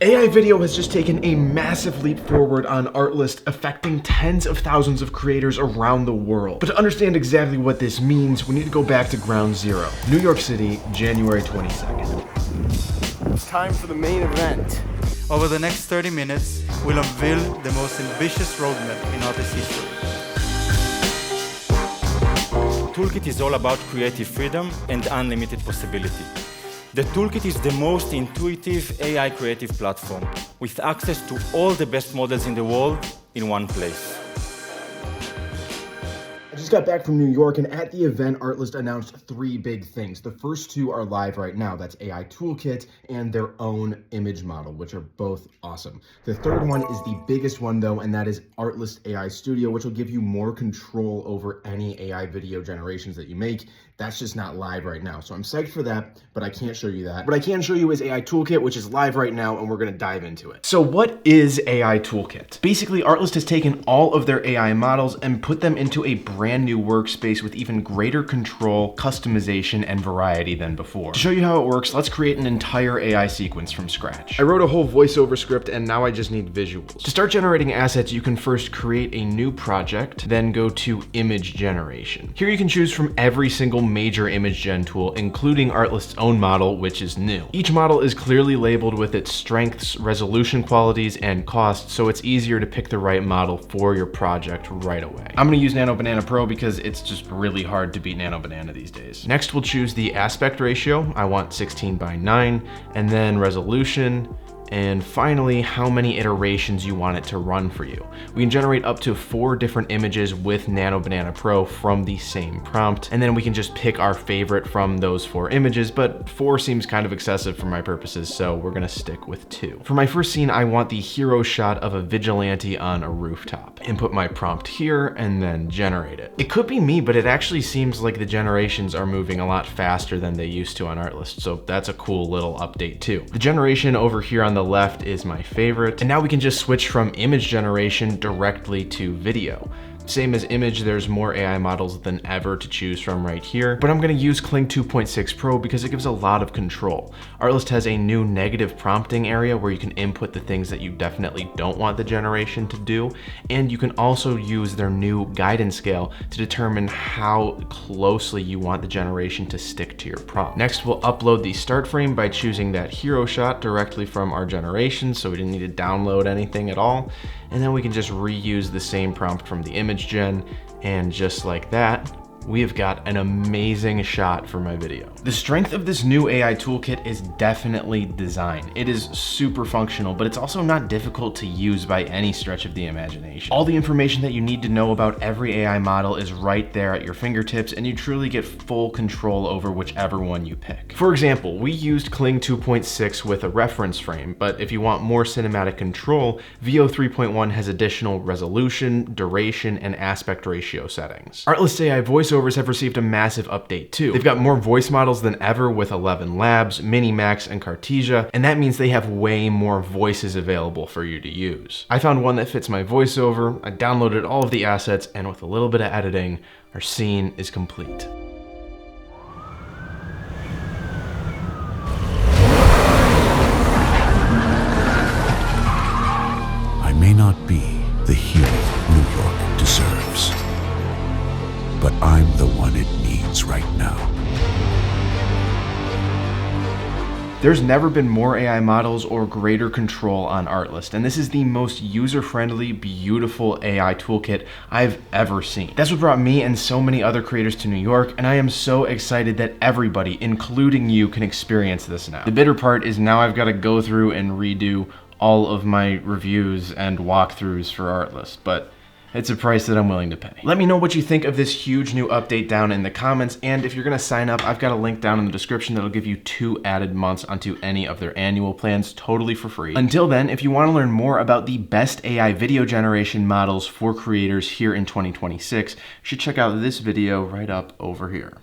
AI video has just taken a massive leap forward on Artlist, affecting tens of thousands of creators around the world. But to understand exactly what this means, we need to go back to ground zero. New York City, January 22nd. It's time for the main event. Over the next 30 minutes, we'll unveil the most ambitious roadmap in artist history. Toolkit is all about creative freedom and unlimited possibility. The Toolkit is the most intuitive AI creative platform with access to all the best models in the world in one place. I just got back from New York, and at the event, Artlist announced three big things. The first two are live right now. That's AI Toolkit and their own image model, which are both awesome. The third one is the biggest one though, and that is Artlist AI Studio, which will give you more control over any AI video generations that you make. That's just not live right now. So I'm psyched for that, but I can't show you that. What I can show you is AI Toolkit, which is live right now, and we're gonna dive into it. So what is AI Toolkit? Basically, Artlist has taken all of their AI models and put them into a brand new workspace with even greater control, customization, and variety than before. To show you how it works, let's create an entire AI sequence from scratch. I wrote a whole voiceover script, and now I just need visuals. To start generating assets, you can first create a new project, then go to image generation. Here you can choose from every single major image gen tool, including Artlist's own model, which is new. Each model is clearly labeled with its strengths, resolution qualities, and costs, so it's easier to pick the right model for your project right away. I'm gonna use Nanobanana Pro because it's just really hard to beat Nanobanana these days. Next, we'll choose the aspect ratio. I want 16:9, and then resolution, and finally, how many iterations you want it to run for you. We can generate up to 4 different images with Nanobanana Pro from the same prompt, and then we can just pick our favorite from those 4 images, but 4 seems kind of excessive for my purposes, so we're gonna stick with 2. For my first scene, I want the hero shot of a vigilante on a rooftop. Input my prompt here, and then generate it. It could be me, but it actually seems like the generations are moving a lot faster than they used to on Artlist, so that's a cool little update too. The generation over here on the left is my favorite, and now we can just switch from image generation directly to video. Same as image, there's more AI models than ever to choose from right here, but I'm gonna use Kling 2.6 Pro because it gives a lot of control. Artlist has a new negative prompting area where you can input the things that you definitely don't want the generation to do, and you can also use their new guidance scale to determine how closely you want the generation to stick to your prompt. Next, we'll upload the start frame by choosing that hero shot directly from our generation, so we didn't need to download anything at all, and then we can just reuse the same prompt from the image gen, and just like that, we have got an amazing shot for my video. The strength of this new AI toolkit is definitely design. It is super functional, but it's also not difficult to use by any stretch of the imagination. All the information that you need to know about every AI model is right there at your fingertips, and you truly get full control over whichever one you pick. For example, we used Kling 2.6 with a reference frame, but if you want more cinematic control, VO 3.1 has additional resolution, duration, and aspect ratio settings. Artlist AI Voiceovers have received a massive update too. They've got more voice models than ever with 11 Labs, Minimax, and Cartesia, and that means they have way more voices available for you to use. I found one that fits my voiceover, I downloaded all of the assets, and with a little bit of editing, our scene is complete. I may not be the hero New York deserves, but I'm the one it needs right now. There's never been more AI models or greater control on Artlist, and this is the most user-friendly, beautiful AI toolkit I've ever seen. That's what brought me and so many other creators to New York, and I am so excited that everybody, including you, can experience this now. The bitter part is now I've got to go through and redo all of my reviews and walkthroughs for Artlist, but it's a price that I'm willing to pay. Let me know what you think of this huge new update down in the comments, and if you're gonna sign up, I've got a link down in the description that'll give you 2 added months onto any of their annual plans totally for free. Until then, if you wanna learn more about the best AI video generation models for creators here in 2026, you should check out this video right up over here.